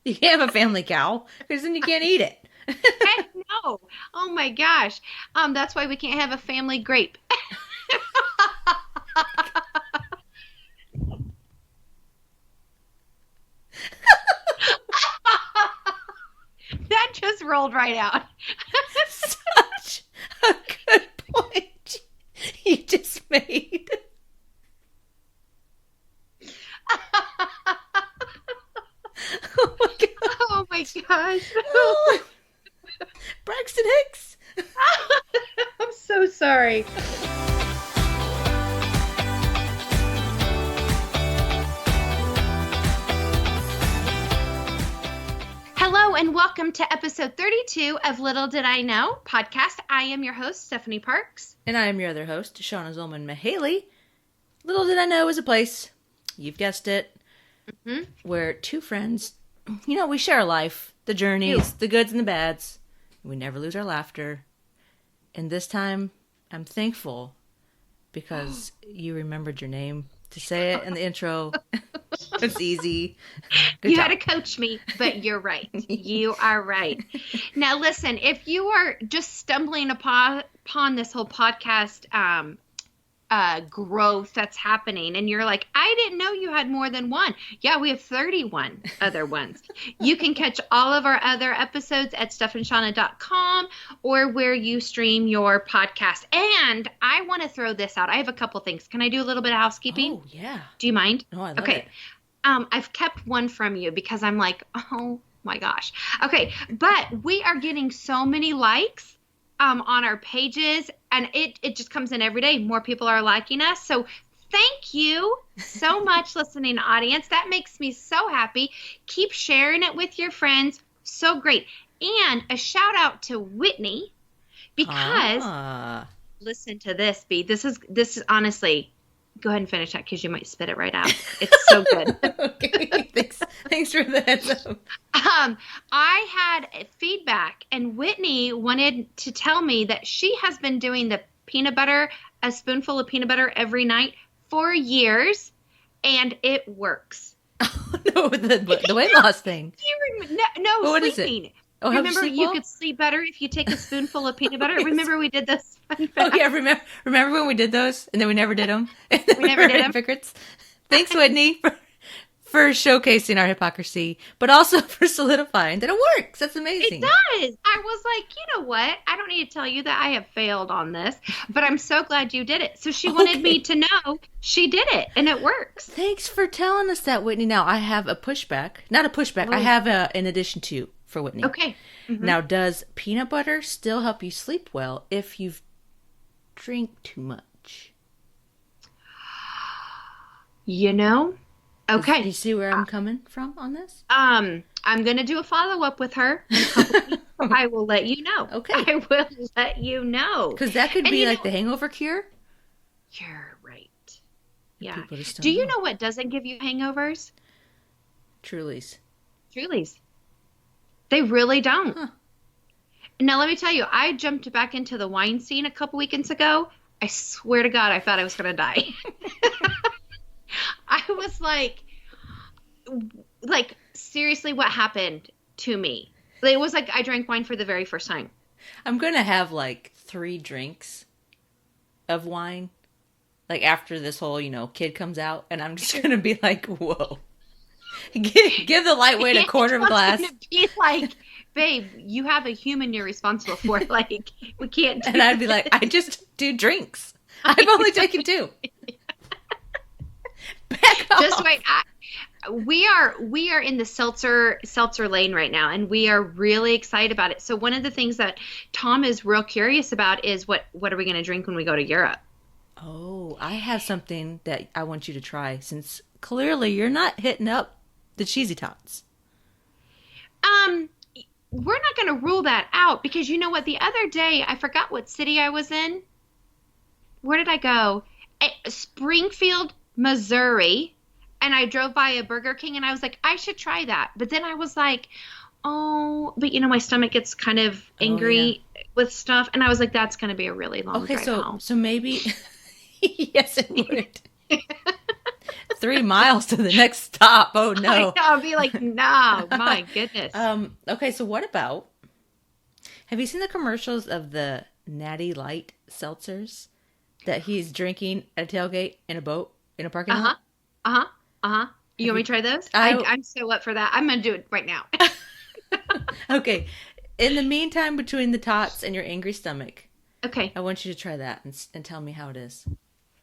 You can't have a family cow because then you can't eat it. Heck no. Oh my gosh. That's why we can't have a family grape. That just rolled right out. Such a good point you just made. Oh my god. Oh my gosh. Oh, Braxton Hicks. I'm so sorry. Hello and welcome to episode 32 of Little Did I Know podcast. I am your host, Stephanie Parks. And I am your other host, Shauna Zolman Mahaley. Little did I know is a place, you've guessed it, where two friends, we share a life, the journeys, the goods and the bads. We never lose our laughter. And this time, I'm thankful because you remembered your name to say it in the intro. It's easy. Good You job. had to coach me, but you're right. You are right. Now, listen, if you are just stumbling upon this whole podcast growth that's happening, and you're like, I didn't know you had more than one. Yeah, we have 31 other ones. You can catch all of our other episodes at stephandshauna.com or where you stream your podcast. And I want to throw this out. I have a couple things. Can I do a little bit of housekeeping? Oh, yeah. Do you mind? No, I love Okay. it. I've kept one from you because I'm like, oh my gosh. Okay, but we are getting so many likes on our pages, and it just comes in every day. More people are liking us. So thank you so much, listening audience. That makes me so happy. Keep sharing it with your friends. So great. And a shout out to Whitney because listen to this, B. This is honestly. Go ahead and finish that because you might spit it right out. It's so good. Okay, thanks for the heads up. I had feedback, and Whitney wanted to tell me that she has been doing the peanut butter, a spoonful of peanut butter every night for years, and it works. No, the weight loss thing. No, What is it? sleeping. Oh, help you Remember, sleep you well? could sleep better if you take a spoonful of peanut butter. Yes. Remember, we did this. Oh yeah, remember when we did those and then we never did them? And then We never did 'em. hypocrites. Thanks, Whitney, for showcasing our hypocrisy, but also for solidifying that it works. That's amazing. It does. I was like, you know what? I don't need to tell you that I have failed on this, but I'm so glad you did it. So she wanted me to know she did it, and it works. Thanks for telling us that, Whitney. Now I have a pushback. Not a pushback. I Oh. have an addition to for Whitney. Okay. Mhm. Now, does peanut butter still help you sleep well if you've drink too much? You know? Do Okay. you see where I'm coming from on this? I'm going to do a follow-up with her in a couple weeks. I will let you know. Okay. I will let you know. Because that could And be you like know- the hangover cure. You're right. Yeah. People just don't Do you know. know what doesn't give you hangovers? Truly's. Trulies. They really don't. Huh. Now, let me tell you, I jumped back into the wine scene a couple weekends ago. I swear to God, I thought I was going to die. I was like, seriously, what happened to me? It was like I drank wine for the very first time. I'm going to have like 3 drinks of wine. Like after this whole, kid comes out. And I'm just going to be like, whoa. Give the lightweight a quarter of a glass. It's gonna be like, babe, you have a human you're responsible for. Like, we can't do And I'd be like, I just do drinks. I've only taken 2. Back off. Just wait. We are in the seltzer lane right now, and we are really excited about it. So one of the things that Tom is real curious about is what are we going to drink when we go to Europe? Oh, I have something that I want you to try since clearly you're not hitting up the cheesy tots. We're not going to rule that out because you know what? The other day, I forgot what city I was in. Where did I go? Springfield, Missouri. And I drove by a Burger King and I was like, I should try that. But then I was like, oh, but my stomach gets kind of angry with stuff. And I was like, that's going to be a really long drive home. So maybe, yes, it would. 3 miles to the next stop. Oh no. I know, I'll be like, no, my goodness. Okay, so what about, have you seen the commercials of the Natty Light seltzers that he's drinking at a tailgate in a boat in a parking lot? You want me to try those? I'm so up for that. I'm going to do it right now. Okay. In the meantime, between the tots and your angry stomach, okay, I want you to try that and tell me how it is.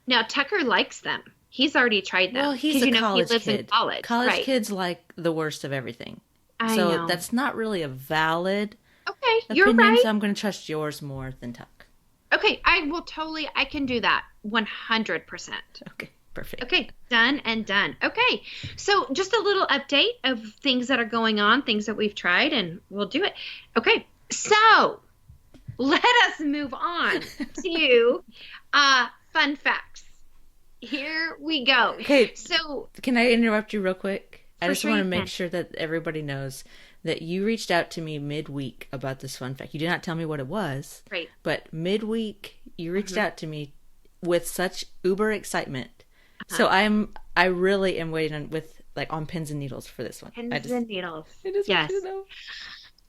Now, Tucker likes them. He's already tried them. Well, he's a college he lives kid. In college. College kids like the worst of everything. I so know. That's not really a valid opinion, you're right. So I'm going to trust yours more than Tuck. Okay, I can do that 100%. Okay, perfect. Okay, done and done. Okay, so just a little update of things that are going on, things that we've tried, and we'll do it. Okay, so let us move on to fun facts. Here we go. Okay, so can I interrupt you real quick? I just want to make can. sure that everybody knows that you reached out to me midweek about this fun fact. You did not tell me what it was. Right. But midweek, you reached out to me with such uber excitement. So I really am waiting on pins and needles for this one. Pins and needles. I just want you to know.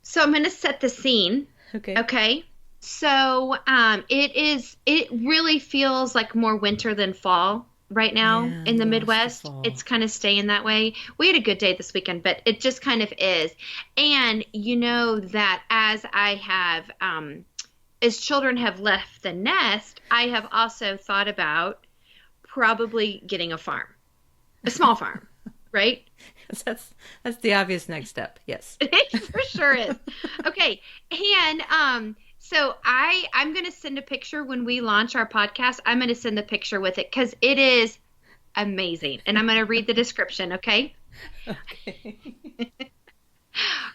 So I'm going to set the scene. Okay. Okay. So it really feels like more winter than fall right now in the Midwest. It's kind of staying that way. We had a good day this weekend, but it just kind of is. And you know that as children have left the nest, I have also thought about probably getting a farm, a small farm, right? That's the obvious next step. Yes. It for sure is. Okay. And so I'm going to send a picture when we launch our podcast. I'm going to send the picture with it because it is amazing. And I'm going to read the description, okay? Okay.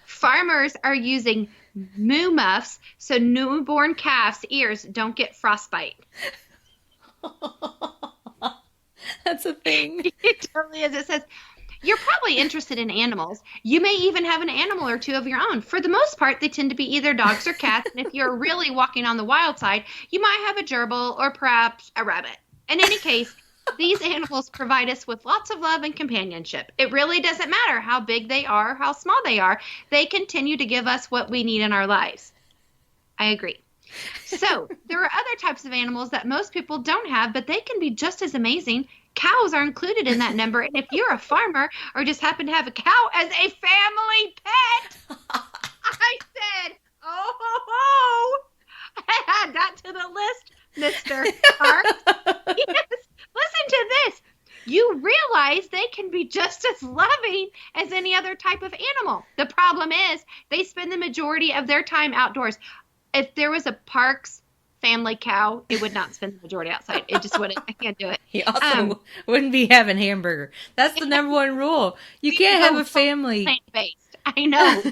Farmers are using moo muffs so newborn calves' ears don't get frostbite. That's a thing. It totally is. It says, you're probably interested in animals. You may even have an animal or two of your own. For the most part, they tend to be either dogs or cats. And if you're really walking on the wild side, you might have a gerbil or perhaps a rabbit. In any case, these animals provide us with lots of love and companionship. It really doesn't matter how big they are, how small they are. They continue to give us what we need in our lives. I agree. So there are other types of animals that most people don't have, but they can be just as amazing. Cows are included in that number. And if you're a farmer or just happen to have a cow as a family pet, I said, oh, add that to the list, Mr. Park. Yes, listen to this. You realize they can be just as loving as any other type of animal. The problem is they spend the majority of their time outdoors. If there was a Parks family cow, it would not spend the majority outside. It just wouldn't. I can't do it. He also wouldn't be having hamburger. That's the number one rule. You can't have a family. Plant-based. I know.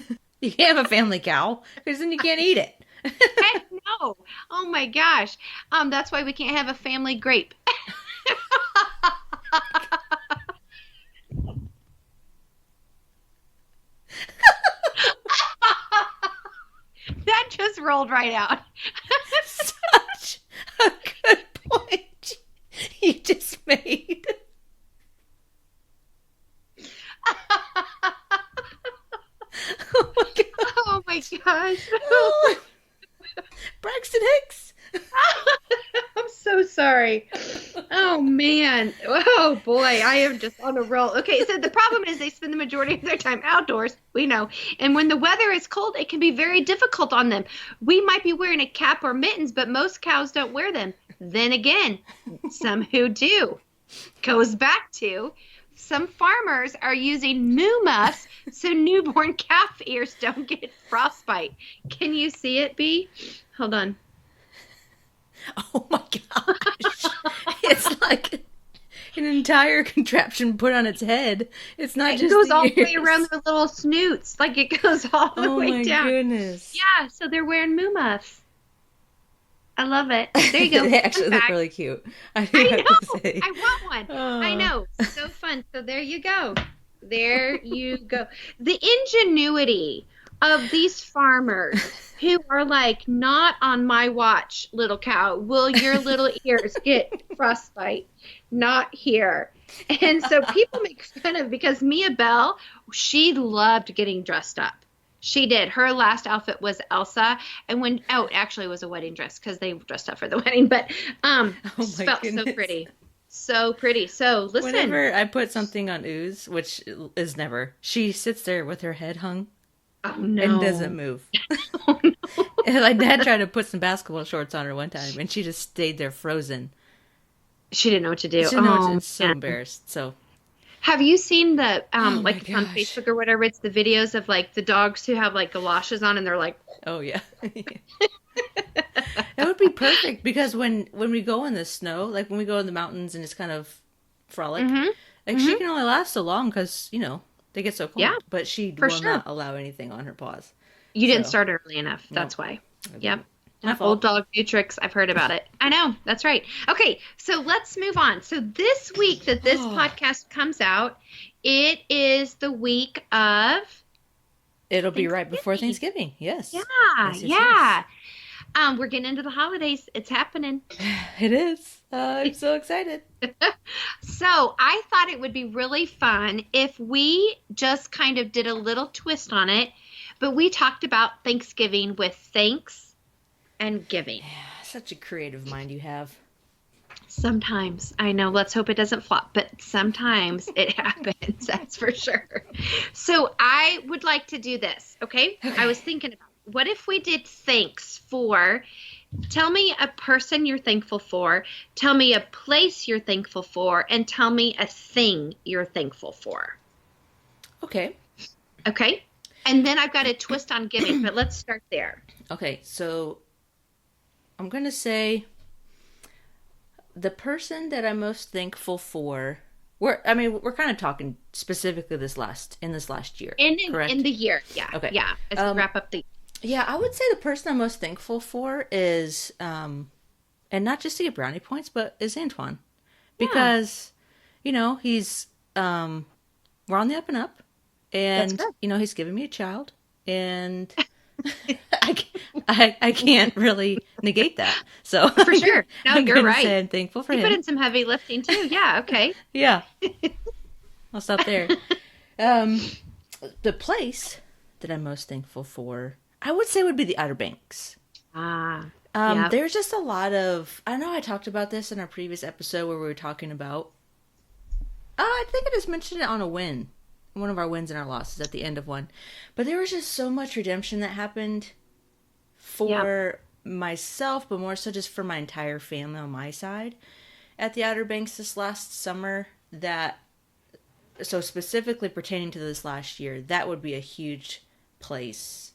You can't have a family cow because then you can't eat it. I know. Oh my gosh. That's why we can't have a family grape. That just rolled right out. Such a good point you just made. Oh my god. Oh my gosh. Oh. Braxton Hicks. I'm so sorry. Oh man. Oh boy, I am just on a roll. Okay, so the problem is they spend the majority of their time outdoors, we know. And when the weather is cold, it can be very difficult on them. We might be wearing a cap or mittens, but most cows don't wear them. Then again, some who do. Goes back to some farmers are using moo muffs so newborn calf ears don't get frostbite. Can you see it, Bea? Hold on. Oh my gosh. It's like an entire contraption put on its head. It's not just it goes the all ears. the way around their little snoots. Like it goes all the way down. Oh my goodness. Yeah, so they're wearing moo muffs. I love it. There you go. They actually look really cute. I know. have to say. I want one. Oh. I know. So fun. So there you go. There you go. The ingenuity of these farmers who are like, not on my watch, little cow. Will your little ears get frostbite? Not here. And so people make fun of, because Mia Bell, she loved getting dressed up. She did. Her last outfit was Elsa, and actually it was a wedding dress because they dressed up for the wedding, but Oh my felt goodness. so pretty. So pretty. So listen. Whenever I put something on Ooze, which is never, she sits there with her head hung Oh no. and doesn't move. Oh no. And my dad tried to put some basketball shorts on her one time, and she just stayed there frozen. She didn't know what to do. She didn't know what to, Oh, so man. embarrarsed. So Have you seen the Oh my like on gosh. Facebook or whatever? It's the videos of like the dogs who have like galoshes on and they're like, oh yeah. That would be perfect because when we go in the snow, like when we go in the mountains and it's kind of frolic, like she can only last so long because they get so cold. Yeah, but she for will sure. not allow anything on her paws. you didn't So, start early enough. That's why. Yep. My Old fault. dog new tricks. I've heard about it. I know. That's right. Okay, so let's move on. So this week that this podcast comes out, it is the week of It'll be right before Thanksgiving. Yes. Yeah, Yes, yes, yeah. We're getting into the holidays. It's happening. yes. It is. I'm so excited. So I thought it would be really fun if we just kind of did a little twist on it, but we talked about Thanksgiving with thanks and giving. Such a creative mind you have. Sometimes, I know, let's hope it doesn't flop, but sometimes it happens, that's for sure. So I would like to do this, okay? I was thinking about, what if we did thanks for, tell me a person you're thankful for, tell me a place you're thankful for, and tell me a thing you're thankful for. Okay. Okay? And then I've got a twist on giving, but let's start there. Okay, so I'm going to say the person that I'm most thankful for. We're kind of talking specifically in this last year. Correct? In the year, yeah. Okay. Yeah, as we wrap up the Yeah, I would say the person I'm most thankful for is, and not just to get brownie points, but is Antoine. Because, he's, we're on the up and up. And, That's good. he's given me a child. And I can't really negate that. So For sure. No, I'm you're gonna right. say I'm thankful for You him. put in some heavy lifting too. Yeah, okay. Yeah. I'll stop there. The place that I'm most thankful for, I would say would be the Outer Banks. Yep. There's just a lot of, I know I talked about this in our previous episode where we were talking about, I think I just mentioned it on a win. One of our wins and our losses at the end of one. But there was just so much redemption that happened for myself, but more so just for my entire family on my side at the Outer Banks this last summer. So specifically pertaining to this last year, that would be a huge place.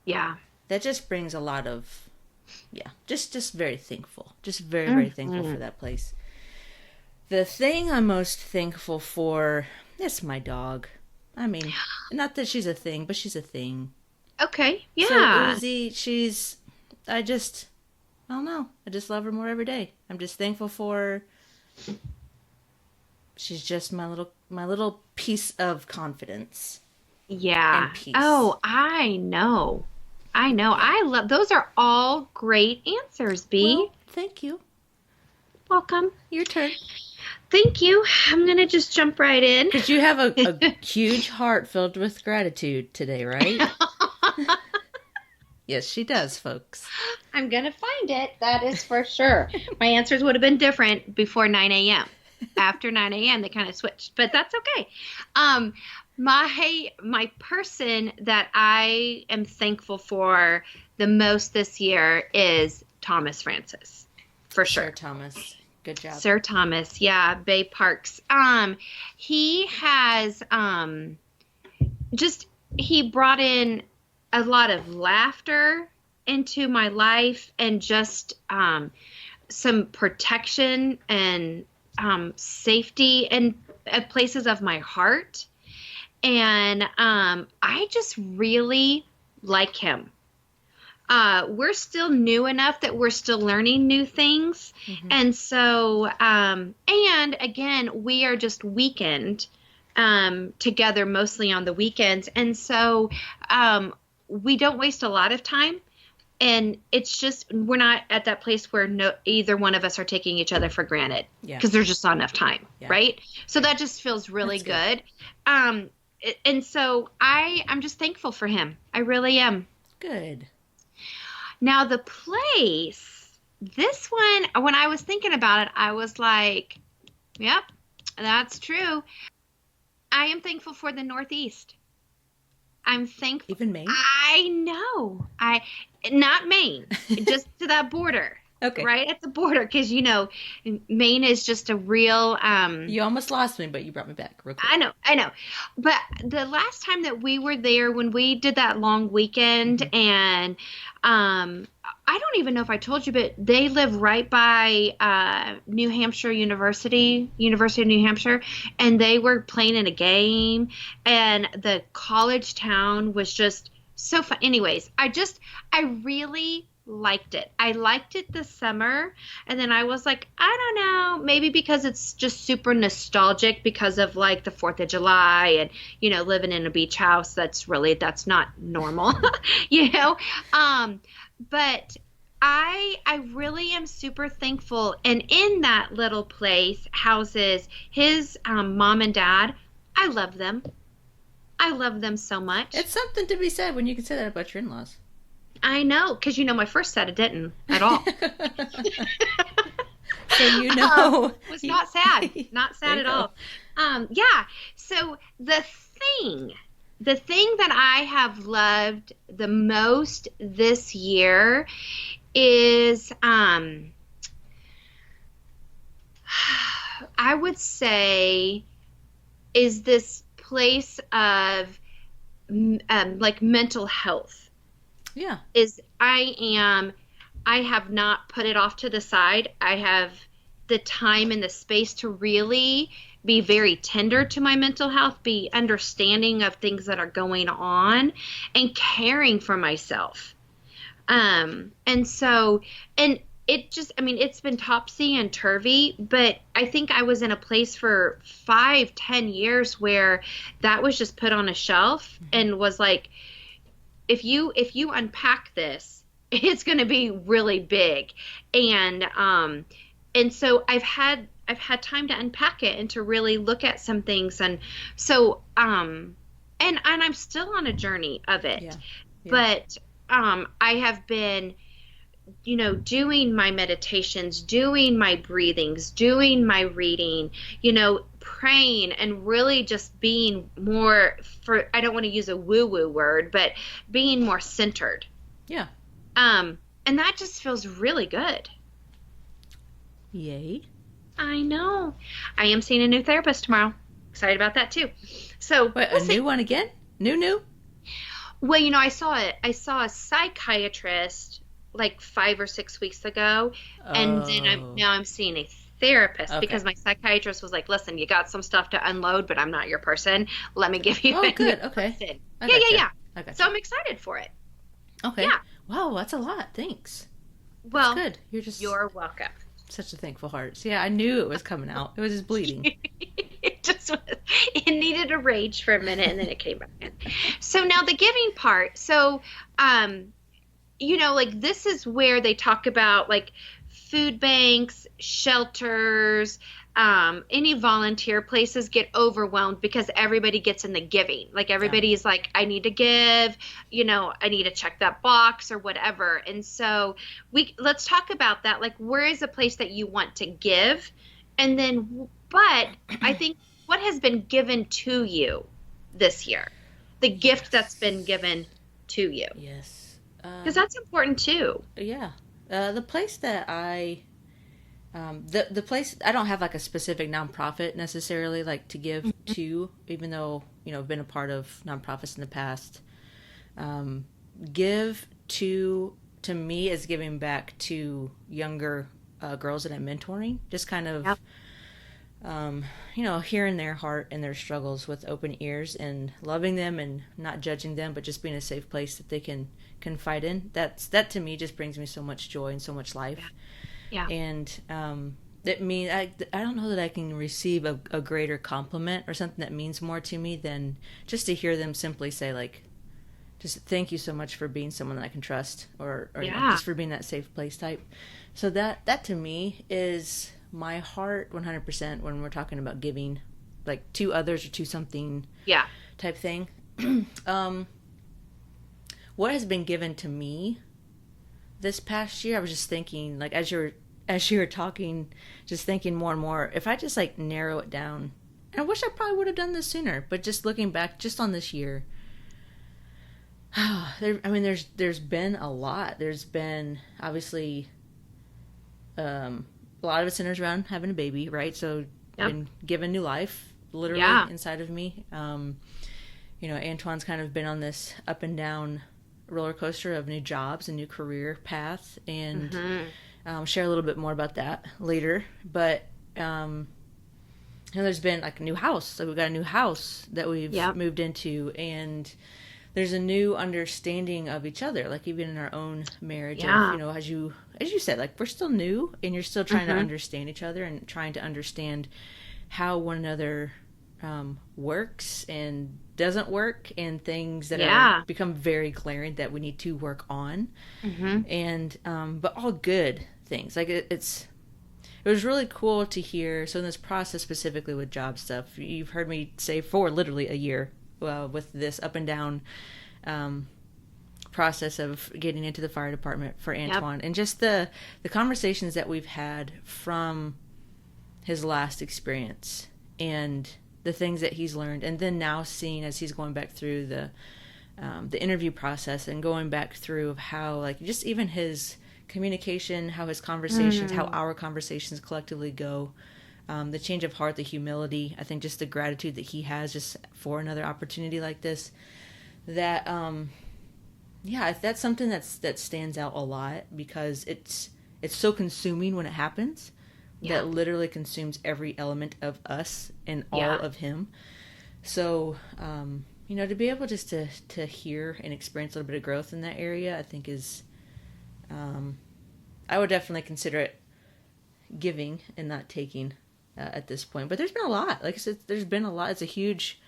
Yeah. That just brings a lot of, just very thankful. Just very, very thankful for that place. The thing I'm most thankful for is my dog. I mean, not that she's a thing, but she's a thing. Okay. Yeah. So Uzi, I don't know. I just love her more every day. I'm just thankful for her. She's just my little piece of confidence. Yeah. And peace. Oh, I know. I love, those are all great answers, B. Well, thank you. Welcome. Your turn. Thank you. I'm going to just jump right in. Because you have a huge heart filled with gratitude today, right? Yes, she does, folks. I'm going to find it. That is for sure. My answers would have been different before 9 a.m. After 9 a.m., they kind of switched, but that's okay. My person that I am thankful for the most this year is Thomas Francis, for sure. Sir Thomas. Good job. Sir Thomas, yeah, Bay Parks. He has he brought in a lot of laughter into my life and just some protection and safety in places of my heart. And I just really like him. We're still new enough that we're still learning new things. Mm-hmm. And so, and again, we are just weekend together mostly on the weekends. And so we don't waste a lot of time. And it's just, we're not at that place where either one of us are taking each other for granted Yeah. because there's just not enough time. Yeah. Right. So that just feels really good. And so I'm just thankful for him. I really am. Good. Now the place, this one, when I was thinking about it, I was like, yep, that's true. I am thankful for the Northeast. I'm thankful. Even Maine? I know. Not Maine, just to that border. Okay. Right at the border, because Maine is just a real. You almost lost me, but you brought me back real quick. I know. But the last time that we were there, when we did that long weekend, and I don't even know if I told you, but they live right by New Hampshire University of New Hampshire, and they were playing in a game, and the college town was just so fun. Anyways, I really liked it. I liked it this summer, and then I was like, I don't know, maybe because it's just super nostalgic because of like the 4th of July and living in a beach house. That's not normal. But I really am super thankful, and in that little place houses his mom and dad. I love them so much. It's something to be said when you can say that about your in-laws. I know, because my first set, it didn't at all. So it was not sad. Not sad at all. Yeah. So the thing that I have loved the most this year is I would say is this place of like mental health. Yeah. I have not put it off to the side. I have the time and the space to really be very tender to my mental health, be understanding of things that are going on, and caring for myself. And it's been topsy and turvy, but I think I was in a place for 5-10 years where that was just put on a shelf and was like, if you unpack this, it's going to be really big. And so I've had time to unpack it and to really look at some things. And so, and I'm still on a journey of it, yeah. but I have been, doing my meditations, doing my breathings, doing my reading, praying, and really just being more I don't want to use a woo-woo word, but being more centered. Yeah. And that just feels really good. Yay. I know. I am seeing a new therapist tomorrow. Excited about that too. So wait, a new one again? New? Well, I saw a psychiatrist like 5 or 6 weeks ago, and then I'm seeing a therapist because my psychiatrist was like, "Listen, you got some stuff to unload, but I'm not your person. Let me give you a good. new Okay. person." Yeah. So I'm excited for it. Okay. Yeah. Wow, that's a lot. Thanks. Well, that's good. You're welcome. Such a thankful heart. So, yeah, I knew it was coming out. It was just bleeding. It just was. It needed a rage for a minute, and then it came back in. So now the giving part. So, like this is where they talk about like food banks, shelters, any volunteer places get overwhelmed because everybody gets in the giving. Like everybody's like, I need to give, I need to check that box or whatever. And so let's talk about that. Like, where is a place that you want to give? And then, but I think what has been given to you this year, the gift that's been given to you. Yes. Because that's important too. Yeah. The place that the place, I don't have like a specific nonprofit necessarily like to give to, even though, I've been a part of nonprofits in the past. Give to me is giving back to younger girls that I'm mentoring, just kind of, hearing their heart and their struggles with open ears and loving them and not judging them, but just being a safe place that they can confide in. That to me just brings me so much joy and so much life. Yeah. And it means I don't know that I can receive a greater compliment or something that means more to me than just to hear them simply say like, just thank you so much for being someone that I can trust, or you know, Yeah. just for being that safe place type. So that to me is my heart 100% when we're talking about giving, like to others or to something Yeah. type thing. um, what has been given to me this past year, I was just thinking, like as you were talking, just thinking more and more, if I just like narrow it down, and I wish I probably would have done this sooner, but just looking back just on this year, there's been a lot. There's been obviously a lot of it centers around having a baby, right? So Yep. been given new life literally Yeah. inside of me. You know, Antoine's kind of been on this up and down roller coaster of new jobs and new career path, and share a little bit more about that later. But you know, there's been like a new house. So we've got a new house that we've Yep. moved into, and there's a new understanding of each other, like even in our own marriage. Yeah. Of, you know, as you said, like we're still new, and you're still trying to understand each other and trying to understand how one another works and doesn't work, and things that are become very glaring that we need to work on. And but all good things. Like it was really cool to hear. So in this process, specifically with job stuff, you've heard me say for literally a year, with this up and down process of getting into the fire department for Antoine. Yep. And just the conversations that we've had from his last experience and the things that he's learned, and then now seeing as he's going back through the interview process and going back through of how, like, just even his communication, how his conversations, how our conversations collectively go, the change of heart, the humility, I think just the gratitude that he has just for another opportunity like this, that yeah, that's something that stands out a lot, because it's so consuming when it happens. That literally consumes every element of us and all of him. So you know, to be able just to hear and experience a little bit of growth in that area, I think is I would definitely consider it giving and not taking at this point. But there's been a lot. Like I said, there's been a lot. It's a huge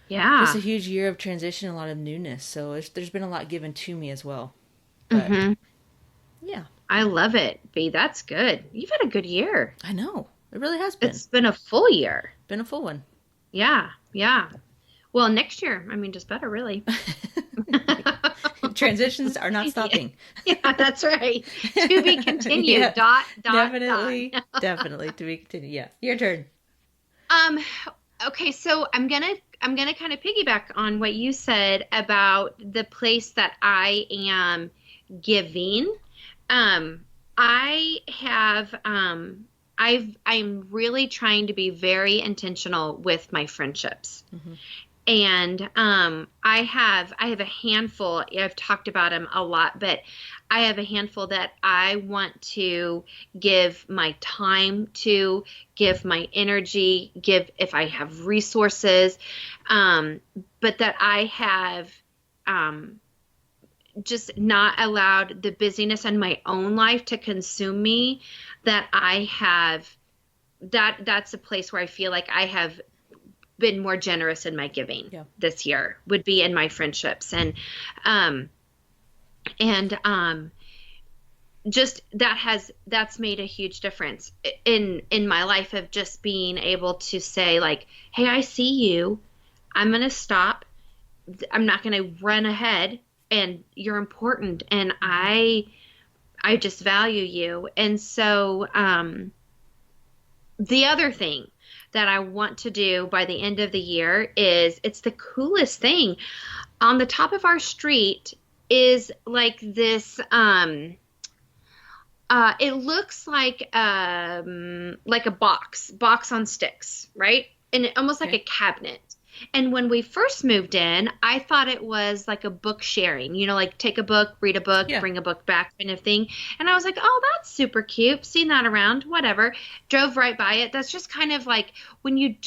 just a huge year of transition, a lot of newness. So there's been a lot given to me as well. But yeah. I love it, B. That's good. You've had a good year. I know. It really has been. It's been a full year. Been a full one. Yeah, yeah. Well, next year, I mean, just better, really. Transitions are not stopping. Yeah, that's right. To be continued. Yeah, dot, definitely, dot. definitely to be continued. Yeah, your turn. Okay, so I'm gonna kind of piggyback on what you said about the place that I am giving. I have I'm really trying to be very intentional with my friendships. And I have a handful. I've talked about them a lot, but I have a handful that I want to give my time to, give my energy, give if I have resources, but that I have just not allowed the busyness in my own life to consume me. That I have that's a place where I feel like I have been more generous in my giving this year, would be in my friendships, and just that's made a huge difference in my life, of just being able to say, like, hey, I see you, I'm going to stop, I'm not going to run ahead, and you're important, and I just value you. And so the other thing that I want to do by the end of the year is, it's the coolest thing. On the top of our street is like this, it looks like a box on sticks, right? And almost like a cabinet. And when we first moved in, I thought it was like a book sharing, you know, like take a book, read a book, bring a book back kind of thing. And I was like, oh, that's super cute. Seen that around, whatever. Drove right by it. That's just kind of like when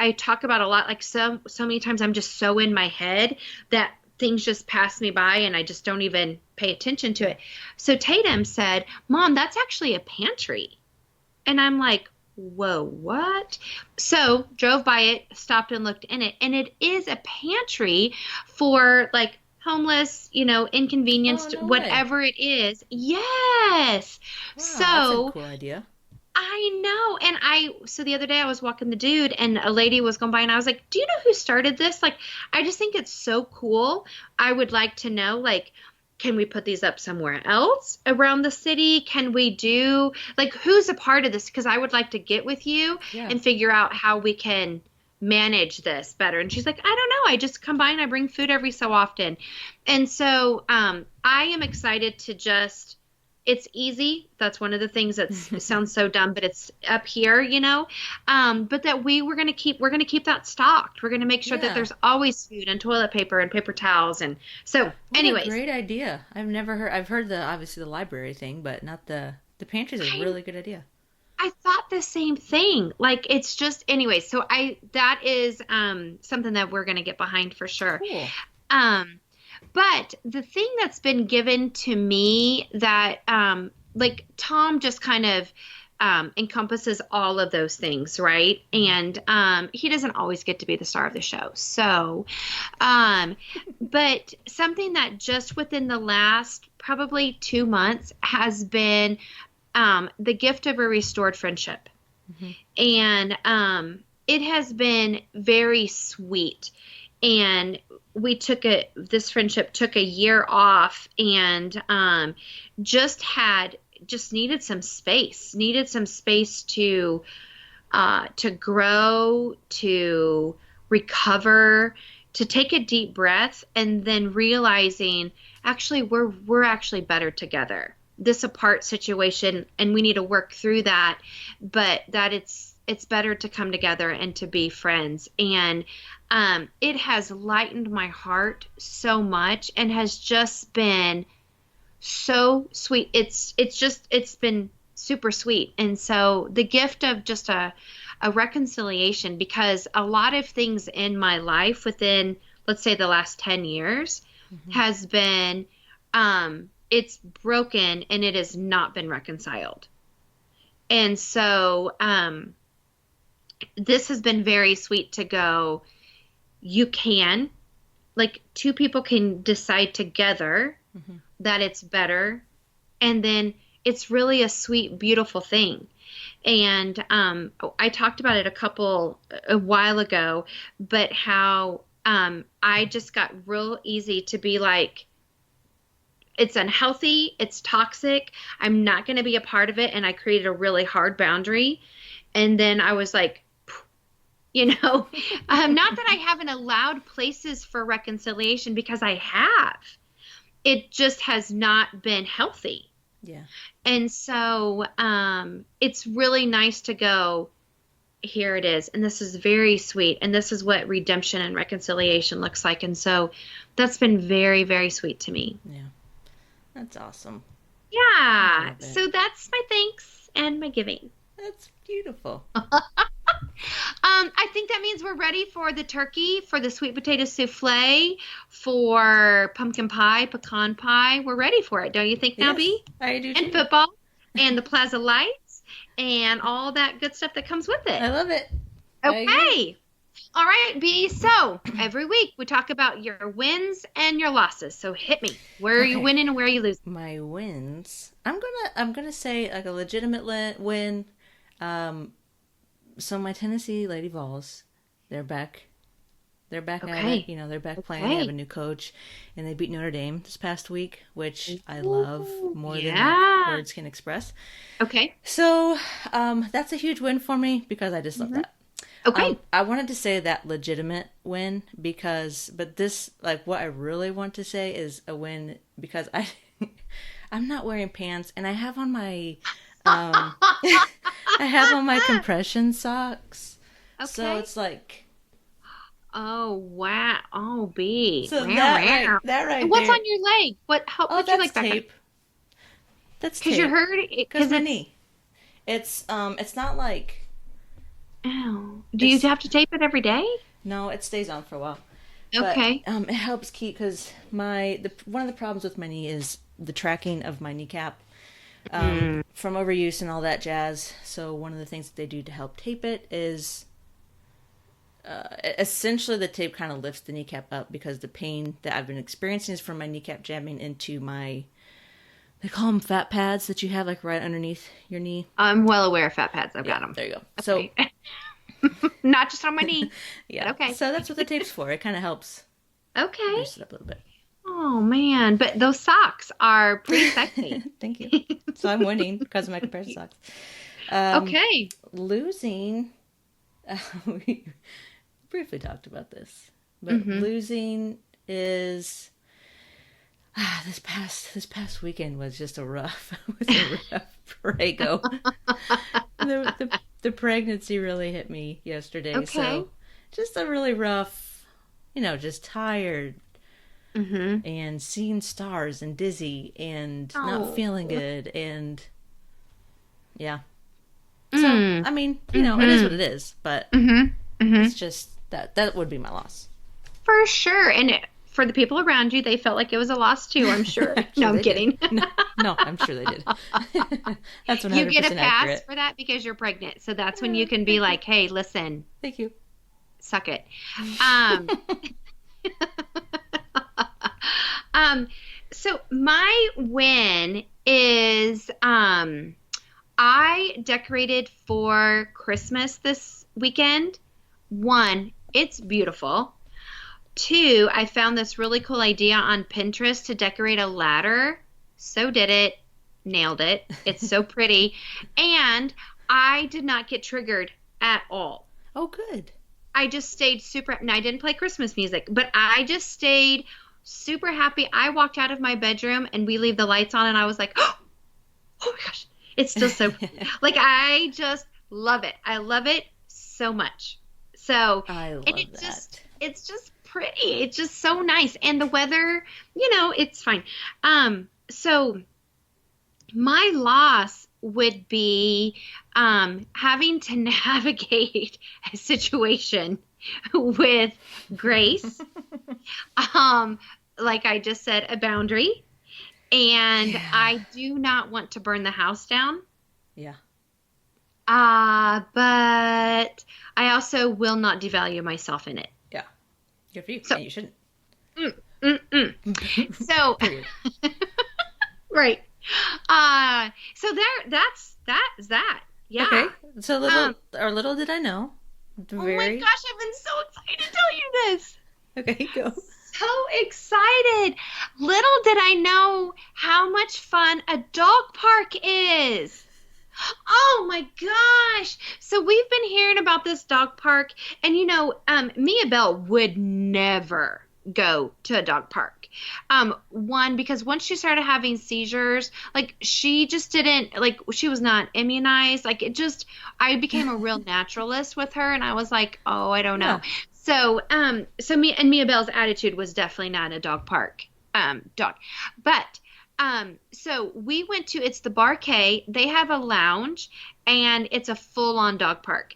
I talk about a lot, like so many times I'm just so in my head that things just pass me by and I just don't even pay attention to it. So Tatum said, Mom, that's actually a pantry. And I'm like, whoa, what? So drove by it, stopped and looked in it, and it is a pantry for like homeless, Oh, inconvenienced, no way. whatever it is. Yes. Wow, that's a So cool idea. I know. And so the other day I was walking the dude and a lady was going by and I was like, do you know who started this? Like, I just think it's so cool. I would like to know, like, can we put these up somewhere else around the city? Can we do, like, who's a part of this? Because I would like to get with you Yeah. and figure out how we can manage this better. And she's like, I don't know. I just come by and I bring food every so often. And so I am excited to just, it's easy. That's one of the things that sounds so dumb, but it's up here, but that we're going to keep that stocked. We're going to make sure that Yeah. there's always food and toilet paper and paper towels. And so What a anyways, great idea. I've heard obviously the library thing, but not the pantry's a I, really good idea. I thought the same thing. Like it's just, anyways, so that is, something that we're going to get behind for sure. Cool. Um, But the thing that's been given to me that, like Tom just kind of encompasses all of those things, right? And he doesn't always get to be the star of the show. So, but something that just within the last probably 2 months has been the gift of a restored friendship. Mm-hmm. And it has been very sweet. And this friendship took a year off and just needed some space to grow, to recover, to take a deep breath, and then realizing actually we're actually better together. This apart situation, and we need to work through that, but that it's better to come together and to be friends. And it has lightened my heart so much and has just been so sweet. It's been super sweet. And so the gift of just a reconciliation, because a lot of things in my life within, let's say, the last 10 years Mm-hmm. has been, it's broken and it has not been reconciled. And so, this has been very sweet to go, you can, like, two people can decide together Mm-hmm. that it's better, and then it's really a sweet, beautiful thing. And I talked about it a while ago, but how I just got real easy to be like, it's unhealthy, it's toxic, I'm not going to be a part of it, and I created a really hard boundary. And then I was like, not that I haven't allowed places for reconciliation, because I have. It just has not been healthy. Yeah. And so it's really nice to go, here it is. And this is very sweet. And this is what redemption and reconciliation looks like. And so that's been very, very sweet to me. Yeah. That's awesome. Yeah. So that's my thanks and my giving. That's beautiful. I think that means we're ready for the turkey, for the sweet potato souffle, for pumpkin pie, pecan pie. We're ready for it, don't you think, now, Yes, B? I do And too. football, and the plaza lights, and all that good stuff that comes with I it. love it. I agree. Okay. All right, B. So every week we talk about your wins and your losses. So hit me. Where are you Okay. winning and where are you losing? My wins. I'm gonna say like a legitimate win. So my Tennessee Lady Vols, they're back. They're back at it. Okay. They're back playing. They have a Okay. new coach, and they beat Notre Dame this past week, which I love Ooh, more than yeah. words can express. Okay. So that's a huge win for me because I just love that. Okay. I wanted to say that legitimate win but this, like, what I really want to say is a win because I'm not wearing pants and I have on my, I have on my compression socks. So Okay. it's like, Oh wow! Oh B. so Meow, that meow. right And what's there. on your leg? Oh, What'd you that's like back tape. That's Because you tape. heard it. Because Because my it's. knee. It's not like, Ow. Do you it's, have to tape it every day? no, it stays on for a while. But Okay. it helps keep because one of the problems with my knee is the tracking of my kneecap from overuse and all that jazz. So one of the things that they do to help tape it is essentially the tape kind of lifts the kneecap up because the pain that I've been experiencing is from my kneecap jamming into my, they call them fat pads that you have like right underneath your knee. I'm well aware of fat pads. I've got them. There you go. Okay. So not just on my knee. yeah. Okay. So that's what the tape's for. It kind of helps. Okay. Boost it up a little bit. Oh man, but those socks are pretty sexy. Thank you. So I'm winning because of my compression socks. Okay. Losing. We briefly talked about this, but losing is this past weekend was just a rough prego. The pregnancy really hit me yesterday. Okay. So just a really rough, just tired and seeing stars and dizzy and not feeling good and yeah. So I mean, it is what it is, but it's just that would be my loss. For sure. And for the people around you, they felt like it was a loss too, I'm sure. No, I'm kidding. No, I'm sure they did. That's 100% You get a pass accurate. for that because you're pregnant. So that's when you can be like, hey, listen. Thank you. Suck it. So my win is I decorated for Christmas this weekend. 1, it's beautiful. 2, I found this really cool idea on Pinterest to decorate a ladder. So did it. Nailed it. It's so pretty. And I did not get triggered at all. Oh, good. I just stayed super, and I didn't play Christmas music, but I just stayed super happy. I walked out of my bedroom and we leave the lights on and I was like, oh my gosh, it's still so, like, I just love it. I love it so much. So, I love and that. It's just pretty. It's just so nice. And the weather, it's fine. So my loss would be having to navigate a situation with Grace. Like I just said, a boundary. And Yeah. I do not want to burn the house down. Yeah. But I also will not devalue myself in it. Yeah. Good for you. So, And you shouldn't. So, right. So that's that. Yeah. Okay. So little did I know. Oh my gosh, I've been so excited to tell you this. Okay, go. So excited. Little did I know how much fun a dog park is. Oh my gosh. So we've been hearing about this dog park and Mia Bell would never go to a dog park. One, because once she started having seizures, like she just didn't, like she was not immunized. Like I became a real naturalist with her and I was like, oh, I don't know. So, Mia Bell's attitude was definitely not a dog park, dog. But, so we went to, it's the Barquet. They have a lounge and it's a full on dog park.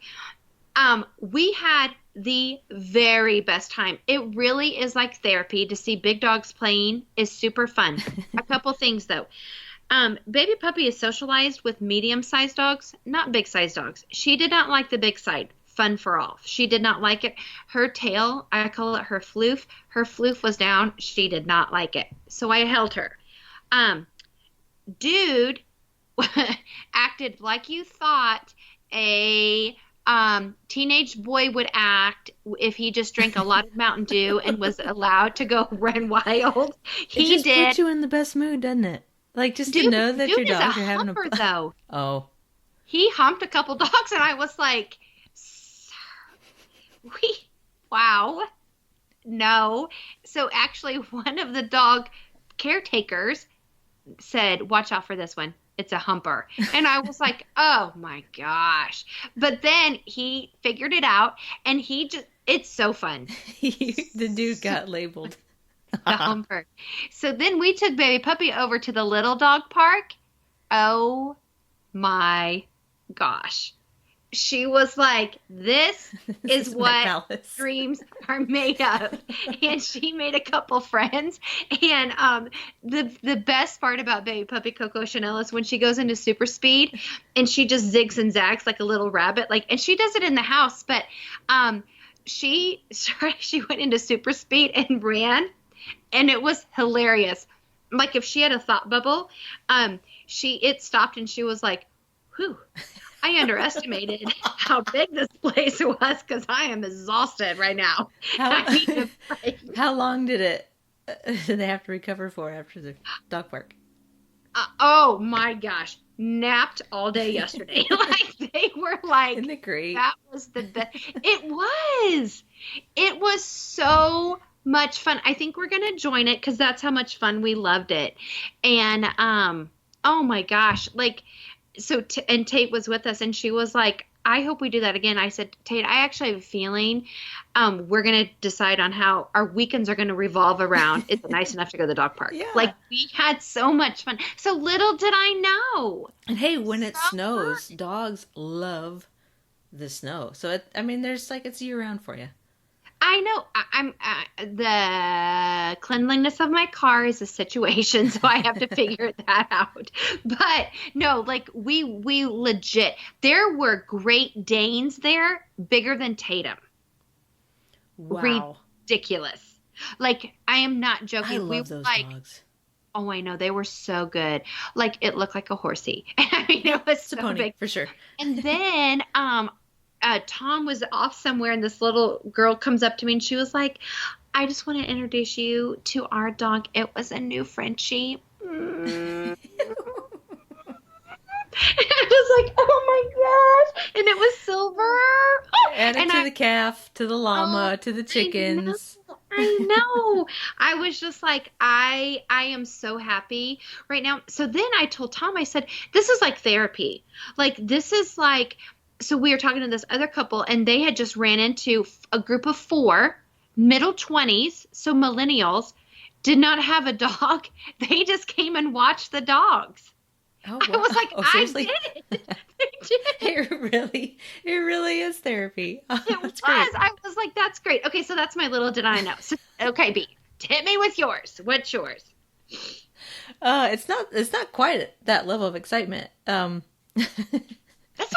We had the very best time. It really is like therapy. To see big dogs playing is super fun. A couple things though. Baby Puppy is socialized with medium-sized dogs, not big-sized dogs. She did not like the big side. Fun for all. She did not like it. Her tail, I call it her floof. Her floof was down. She did not like it. So I held her. Dude acted like you thought a teenage boy would act if he just drank a lot of Mountain Dew and was allowed to go run wild. He just did. puts you in the best mood, doesn't it? Like just to Dude, know that your dude is dogs a are having humper, a though. Oh. He humped a couple dogs and I was like, wow. No. So actually one of the dog caretakers said, watch out for this one. It's a humper. And I was like, oh my gosh. But then he figured it out and it's so fun. The dude got labeled. The humper. So then we took Baby Puppy over to the little dog park. Oh my gosh. She was like, this is what dreams are made of. And she made a couple friends. And the best part about Baby Puppy Coco Chanel is when she goes into super speed and she just zigs and zags like a little rabbit. And she does it in the house, but she went into super speed and ran, and it was hilarious. Like if she had a thought bubble, it stopped and she was like, whew, I underestimated how big this place was because I am exhausted right now. I need a break. How long did they have to recover for after the dog park? Oh my gosh. Napped all day yesterday. Like they were like, isn't it great? That was the best. It was so much fun. I think we're going to join it because that's how much fun we loved it. And, oh my gosh. Like, so, and Tate was with us and she was like, I hope we do that again. I said, Tate, I actually have a feeling we're going to decide on how our weekends are going to revolve around. Is it nice enough to go to the dog park? Yeah. Like we had so much fun. So little did I know. And hey, when it snows, dogs love the snow. So, it's year round for you. I know. I'm the cleanliness of my car is a situation, so I have to figure that out. But no, like we legit. There were Great Danes there, bigger than Tatum. Wow, ridiculous. Like I am not joking. I love those dogs. Oh, I know. They were so good. Like it looked like a horsey. I mean, it was it's a so pony, big for sure. And then Tom was off somewhere and this little girl comes up to me and she was like, I just want to introduce you to our dog. It was a new Frenchie. It was like, oh my gosh. And it was silver. Add it to the calf, to the llama, to the chickens. I know. I was just like, I am so happy right now. So then I told Tom, I said, this is like therapy. Like, this is like, so we were talking to this other couple and they had just ran into a group of 4 middle 20s. So millennials did not have a dog. They just came and watched the dogs. Oh, wow. I was like, seriously? I did it. It really is therapy. Oh, It was. Great. I was like, that's great. Okay, so that's my little did I know. So, okay, B, hit me with yours. What's yours? It's not quite that level of excitement. That's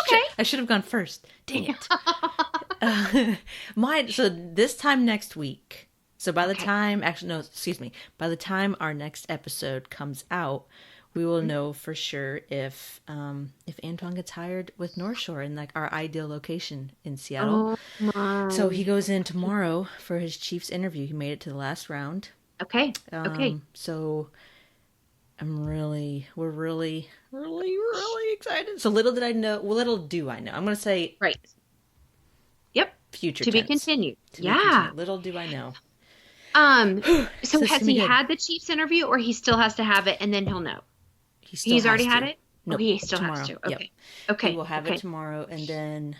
okay. I should have gone first. Dang it. Mine. So this time next week. So by the time, by the time our next episode comes out, we will know for sure if Antoine gets hired with North Shore in like our ideal location in Seattle. Oh my. So he goes in tomorrow for his Chiefs interview. He made it to the last round. Okay. Okay. So we're really excited. So little do I know. I'm going to say right. Yep. Future to tense. Be continued. To be continued. Little do I know. So has he had the Chiefs interview, or he still has to have it, and then he'll know? He's already had it. No, he still tomorrow. has to. Okay. Yep. Okay. He will have it tomorrow, and then,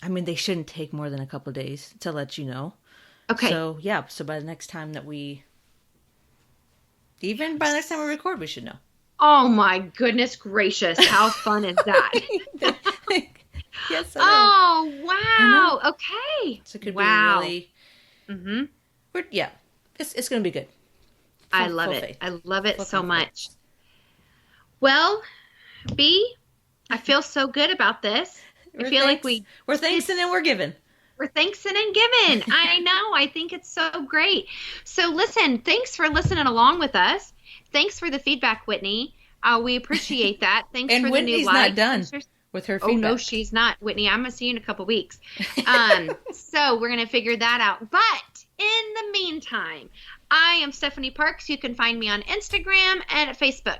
they shouldn't take more than a couple of days to let you know. Okay. So yeah. So by the next time we record, we should know. Oh my goodness gracious! How fun is that? Yes. Oh wow! Okay. So it could be really. Mm-hmm. It's going to be good. I love it. Faith. I love it so much. Well, B, I feel so good about this. I feel like we're thanksing and we're giving. We're thanksing and giving. I know. I think it's so great. So listen, thanks for listening along with us. Thanks for the feedback, Whitney. We appreciate that. Thanks and for Whitney's the new not done with her feedback. Oh, no, she's not. Whitney, I'm going to see you in a couple weeks. So we're going to figure that out. But in the meantime, I am Stephanie Parks. You can find me on Instagram and at Facebook.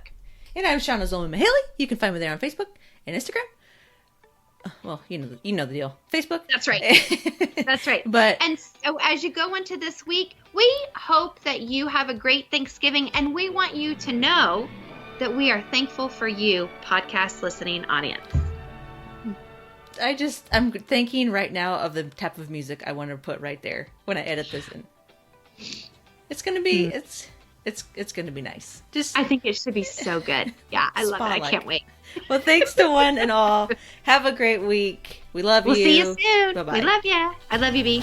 And I'm Shauna Zolman-Mahaley. You can find me there on Facebook and Instagram. Well, you know the deal. Facebook. That's right. That's right. And so as you go into this week, we hope that you have a great Thanksgiving, and we want you to know that we are thankful for you, podcast listening audience. I'm thinking right now of the type of music I want to put right there when I edit this in. It's gonna be it's gonna be nice. I think it should be so good. Yeah, I love it. I can't wait. Well, thanks to one and all. Have a great week. We love you. We'll see you soon. Bye-bye. We love you. I love you, B.